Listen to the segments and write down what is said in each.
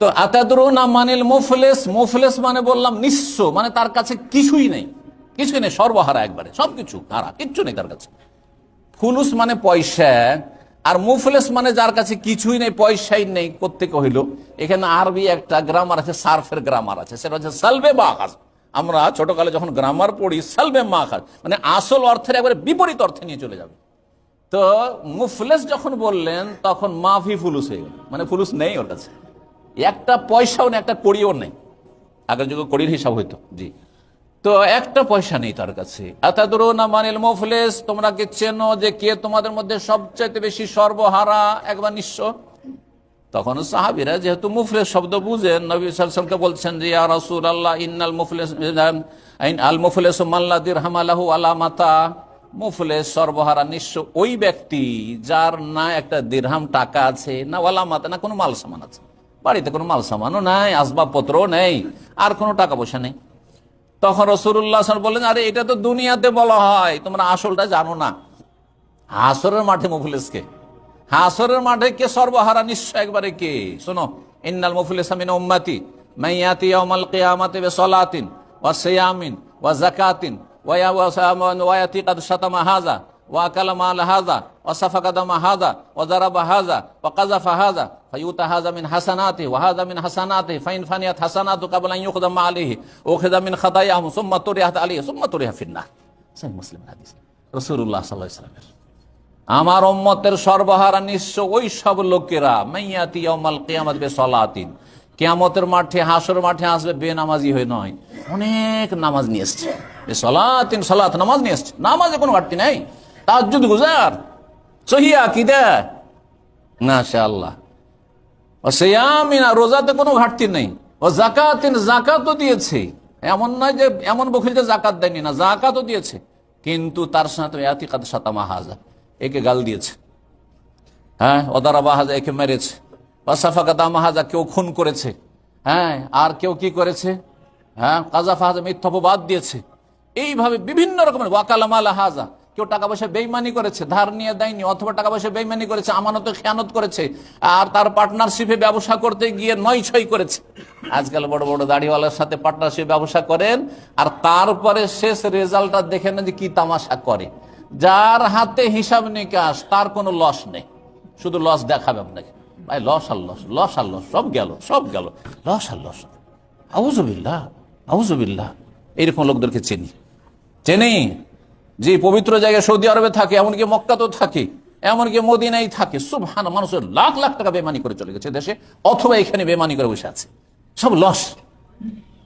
তো আতাদরুনা মানিল মুফলিস, মুফলিস মানে বললাম নিঃস্ব, মানে তার কাছে কিছুই নেই, কিছুই নেই, সর্বহারা, একবারে সবকিছু হারা, কিচ্ছু নেই তার কাছে। ফুলুস মানে পয়সা, আর মুফলিস মানে যার কাছে কিছুই নেই, পয়সাই নেই। কোত্থেকে হইল? এখানে আরবি একটা গ্রামার আছে, সার্ফের গ্রামার আছে, সেটা হচ্ছে সালবে মাখাজ। আমরা ছোটকালে যখন গ্রামার পড়ি, সালবে মাখাজ মানে আসল অর্থের একবারে বিপরীত অর্থে নিয়ে চলে যাবে। তো মুফলিস যখন বললেন তখন মাফি ফুলুস হয়ে গেল, মানে ফুলুস নেই ওর কাছে, একটা পয়সাও নেই, একটা কড়িও নেই। আগের যুগে কড়ির হিসাব হইতো, জি। তো একটা পয়সা নেই তার কাছে। আতাদরুনা মানিল মুফলিস, তোমরা কি চেনো যে কে তোমাদের মধ্যে সবচেয়ে বেশি সর্বহারা, একবার নিঃস্ব? তখন সাহাবীরা যেহেতু মুফলিস শব্দ বুঝেন, নবী সাল্লাল্লাহু আলাইহি ওয়াসাল্লামকে বলছেন যে ইয়া রাসূলুল্লাহ ইন্নাল মুফলিস আল মুফলিসু মান লা দিরহাম লাহু ওয়ালা মাতা। মুফলিস সর্বহারা নিঃস্ব ওই ব্যক্তি যার না একটা দিরহাম টাকা আছে, না ওয়ালা মাতা, না কোনো মাল সামান আছে, বাড়িতে কোনো মাল সামানও নাই, আসবাবপত্রও নেই, আর কোনো টাকা পয়সা নেই। তখন রাসূলুল্লাহ সাল্লাল্লাহু আলাইহি ওয়াসাল্লাম বললেন, আরে এটা তো দুনিয়াতে বলা হয়, তোমরা আসলটা জানো না। হাসরের মাঠে মুফলিসকে, হাসরের মাঠে কে সর্বহারা নিঃস্ব একবারে কে? শোনো, ইন্নাল মুফলিসা মিন উম্মতি মান ইয়াতি ইয়াউমাল কিয়ামাতি বিসলাতিন ওয়া সিয়ামিন ওয়া যাকাতিন ওয়া ইয়াতি কাদ শাতামা হাযা ওয়া আকালা মাল হাযা ওয়া সাফাকা দামা হাযা ওয়া যারাবা হাযা ওয়া কাযাফা হাযা ফায়ুতা হাযা মিন হাসানাতি ওয়া হাযা মিন হাসানাতি ফাইন ফানিয়াত হাসানাতু ক্বাবলা আন ইউখযা মা আলাইহি উখিযা মিন খাতায়াহুম সুম্মা তুরিহাত আলাইহি সুম্মা তুরিহা ফিন্নার। সহিহ মুসলিম হাদিস, রাসূলুল্লাহ সাল্লাল্লাহু আলাইহি ওয়াসাল্লাম। আমার উম্মতের সর্বহারা নিঃস্ব ওই সব লোকেরা মাইয়াতি ইয়াউমাল কিয়ামাত বিসলাতিন, কিয়ামতের মাঠে, হাসরের মাঠে আসবে বেনামাজি হয়ে নয়, অনেক নামাজ নিয়ে এসছে, বিসলাতিন সালাত, নামাজ নিয়ে এসছে, নামাজে কোনো ঘাটতি নাই, তাহাজ্জুদ গুজার, সহিহ আকীদা, মাশাআল্লাহ, ওয়া সিয়ামিন, রোজাতে কোনো ঘাটতি নেই, ওয়া যাকাতিন, যাকাতও দিয়েছে, এমন নয় যে এমন বখিল যে যাকাত দেয়নি, না, যাকাতও দিয়েছে, কিন্তু তার সাথে ইয়াতি কাদ শাতামা হাযা, একে গাল দিয়েছে, হ্যাঁ, ওদারাবা হাজা, একে মেরেছে, ওয়াসাফাকা দামা হাজা, কেউ খুন করেছে, হ্যাঁ, আর কেউ কি করেছে, হ্যাঁ, কাযাফা হাজা, মিথ্যা অপবাদ দিয়েছে, এইভাবে বিভিন্ন রকমের, ওয়াকালাম আলা হাজা, কেউ টাকা পয়সা বেইমানি করেছে, ধার নিয়ে দেয়নি, অথবা টাকা পয়সা বেইমানি করেছে, আমানতে খেয়ানত করেছে, আর তার পার্টনারশিপে ব্যবসা করতে গিয়ে নয় ছয় করেছে। আজকাল বড় বড় দাড়িওয়ালার সাথে পার্টনারশিপ ব্যবসা করেন, আর তারপরে শেষ রেজাল্টটা দেখেন যে কি তামাশা করে। যার হাতে হিসাব নিকাশ, তার কোনো লস নেই, শুধু লস দেখাবে আপনাকে, ভাই লস আর লস, লস আর লস, সব গেল, সব গেল, লস আর লস, আউযুবিল্লাহ, আউযুবিল্লাহ। এইরকম লোকদেরকে চেনি যে পবিত্র জায়গায় সৌদি আরবে থাকে, এমনকি মক্কাতেও থাকে, এমনকি মদিনায় থাকে, সুবহানাল্লাহ, মানুষের লাখ লাখ টাকা বেমানি করে চলে গেছে দেশে, অথবা এখানে বেমানি করে বসে আছে, সব লস।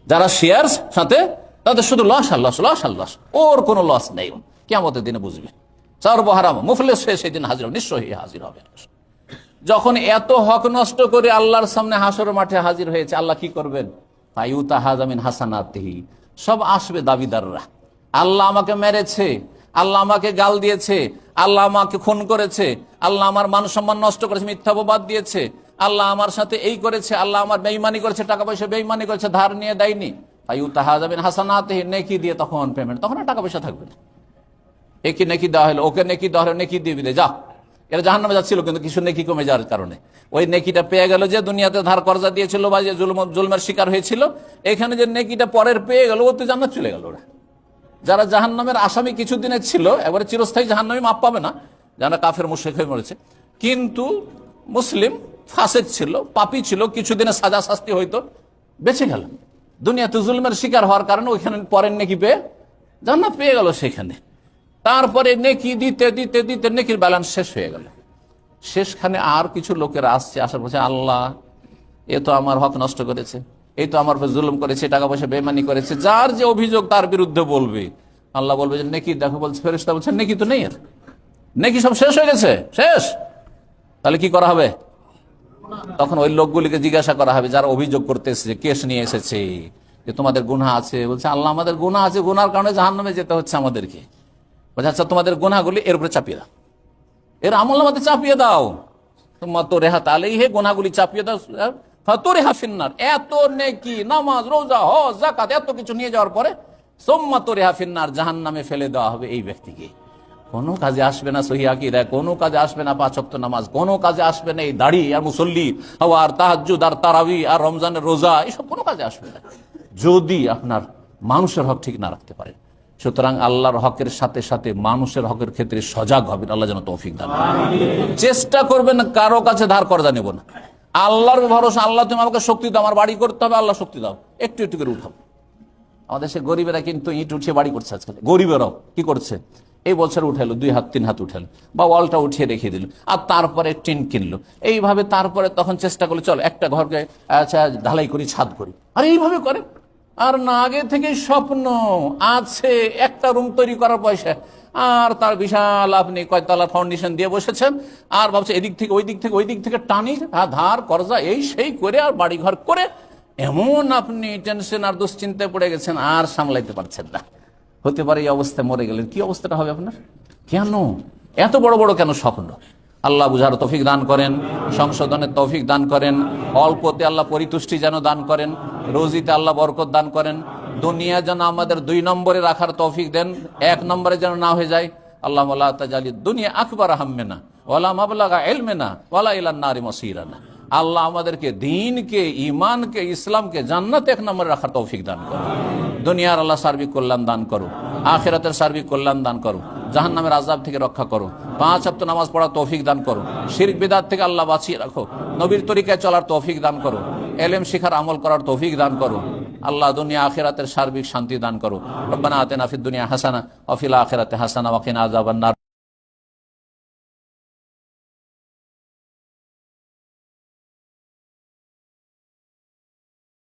যারা শেয়ার সাথে, তাদের শুধু লস আর লস, লস আর লস, ওর কোনো লস নেই। কিয়ামতের দিনে বুঝবে সর্বহারা মুফলিস হয়ে সেদিন হাজির হবে, নিশ্চয়ই হাজির হবে। যখন এত হক নষ্ট করে আল্লাহর সামনে হাসরের মাঠে হাজির হয়েছে, আল্লাহ কি করবেন? ফায়ুতা হাযা মিন হাসানাতিহি, সব আসবে দাবিদাররা, আল্লাহ আমাকে মেরেছে, আল্লাহ আমাকে গাল দিয়েছে, আল্লাহ আমাকে খুন করেছে, আল্লাহ আমার মান সম্মান নষ্ট করেছে, মিথ্যা অপবাদ দিয়েছে, আল্লাহ আমার সাথে এই করেছে, আল্লাহ আমার বেঈমানি করেছে, টাকা পয়সা বেঈমানি করেছে, ধার নিয়ে দেয়নি। ফায়ুতা হাযা মিন হাসানাতিহি, নেকি দিয়ে তখন পেমেন্ট, তখন আর টাকা পয়সা থাকবে না। একে নেকি দেওয়া হলো, ওকে নেকি দেওয়া হলো, নেকি দিয়ে দিলে যা, এরা জাহান্নামে যাচ্ছিল, কিন্তু কিছু নেকি কমে যাওয়ার কারণে ওই নেকিটা পেয়ে গেল, যে দুনিয়াতে ধার কর্জা দিয়েছিল বা যে জুলমের শিকার হয়েছিল, এখানে যে নেকিটা পরের পেয়ে গেল, ও তো জান্নাত চলে গেল। ওরা যারা জাহান্নামের আসামি কিছুদিনের ছিল, এবারে চিরস্থায়ী জাহান্নামে মাপ পাবে না, যারা কাফের মুশরিক হয়ে মরেছে, কিন্তু মুসলিম ফাসিক ছিল, পাপী ছিল, কিছুদিনের সাজা শাস্তি হয়তো বেঁচে গেল, দুনিয়াতে জুলমের শিকার হওয়ার কারণে ওইখানে পরের নেকি পেয়ে জান্নাত পেয়ে গেল সেখানে। তারপরে নেকি দিতে দিতে দিতে নেকির ব্যালেন্স শেষ হয়ে গেল। শেষখানে আর কিছু লোকেরা আসছে, আসার বলছে, আল্লাহ এ তো আমার হক নষ্ট করেছে, এই তো আমার জুলুম করেছে, টাকা পয়সা বেমানি করেছে, যার যে অভিযোগ তার বিরুদ্ধে বলবে। আল্লাহ বলবে যে নেকি দেখো, বলছে ফেরেশতা বলছে নেকি তো নেই, আর নেকি সব শেষ হয়ে গেছে, শেষ, তাহলে কি করা হবে? তখন ওই লোকগুলিকে জিজ্ঞাসা করা হবে যারা অভিযোগ করতে এসেছে, কেস নিয়ে এসেছে, যে তোমাদের গুনাহ আছে। বলছে আল্লাহ আমাদের গুনাহ আছে, গুনার কারণে জাহান্নামে যেতে হচ্ছে আমাদেরকে। বলছে আচ্ছা তোমাদের গুনাহগুলি এর উপরে চাপিয়ে দাও, এর আমলনামাতে চাপিয়ে দাও, তোমার তো রেহাত আলাইহি, গুনাহগুলি চাপিয়ে দাও, ফাতুরিহা ফিন্নার। এত নেকি, নামাজ, রোজা, হজ, যাকাত, এত কিছু নিয়ে যাওয়ার পরে সুম্মা তুরিহা ফিন্নার, জাহান্নামে ফেলে দেওয়া হবে এই ব্যক্তিকে। কোনো কাজে আসবে না সহিহ আকীদা, কোনো কাজে আসবে না 5 ওয়াক্ত নামাজ, কোনো কাজে আসবে না এই দাড়ি আর মুসল্লি আর তাহাজ্জুদ আর তারাবি আর রমজানের রোজা, এসব কোনো কাজে আসবে না যদি আপনার মানুষের হক ঠিক না রাখতে পারেন। সুতরাং আল্লাহর হকের সাথে সাথে মানুষের হকের ক্ষেত্রে সজাগ হবেন। আল্লাহ যেন তৌফিক দান করেন। চেষ্টা করবেন কারো কাছে ধার কর্জা নেব না, আল্লাহর ভরসা। আল্লাহ তুমি আমাকে শক্তি দাও, আমার বাড়ি করতে হবে, আল্লাহ শক্তি দাও, একটু একটু করে উঠাও। আমাদের সে গরিবেরা কিন্তু ইট উঠিয়ে বাড়ি করছে আজকাল। গরিবেরাও কি করছে, এই বছর উঠালো 2 হাত 3 হাত উঠালো, বা ওয়ালটা উঠিয়ে রেখে দিল, আর তারপরে টিন কিনলো, এইভাবে তারপরে তখন চেষ্টা করলো চলো একটা ঘরকে আচ্ছা ঢালাই করি, ছাদ করি, আর এইভাবে করে। আর না আগে থেকে স্বপ্ন আছে একটা রুম তৈরি করার পয়সা, আর তার বিশাল আপনি কয়তলা ফাউন্ডেশন দিয়ে বসেছেন, আর ভাবছে এদিক থেকে ওই দিক থেকে ওই দিক থেকে টানি ধার কর্জা এই সেই করে আর বাড়ি ঘর করে এমন আপনি টেনশন আর দুশ্চিন্তায় পড়ে গেছেন আর সামলাইতে পারছেন না। হতে পারে এই অবস্থায় মরে গেলেন, কি অবস্থাটা হবে আপনার? কেন এত বড় বড় কেন স্বপ্ন? আল্লাহ বুঝার তৌফিক দান করেন, সংশোধনের তৌফিক দান করেন, অল্পতে আল্লাহ পরিতুষ্টি যেন দান করেন, রোজিতে আল্লাহ বরকত দান করেন, দুনিয়া যেন আমাদের 2 নম্বরে রাখার তৌফিক দেন, 1 নম্বরে যেন না হয়ে যায়। আল্লাহ লা তাজালি দুনিয়া আকবার হাম্মেনা ওয়ালা মাবলাগা ইলমিনা ওয়ালা ইলান নারি মাসিরানা। আল্লাহ আমাদেরকে দ্বীনকে, ঈমানকে, ইসলামকে জান্নাতে 1 নম্বরে রাখার তৌফিক দান করো। দুনিয়ার আল্লাহ সার্বিক কল্যাণ দান করো, আখিরাতের সার্বিক কল্যাণ দান করো, জাহান্নামের আযাব থেকে রক্ষা করো, 5 ওয়াক্ত নামাজ পড়ার তৌফিক দান করো, শিরক বিদআত থেকে আল্লাহ বাঁচিয়ে রাখো, নবীর তরিকায় চলার তৌফিক দান করো, ইলম শিখার আমল করার তৌফিক দান করো। আল্লাহ দুনিয়া আখিরাতের সার্বিক শান্তি দান করো। রব্বানা আতিনা ফিদ দুনিয়া হাসানা ওয়া ফিল আখিরাতি হাসানা ওয়া কিনা আযাবান নার।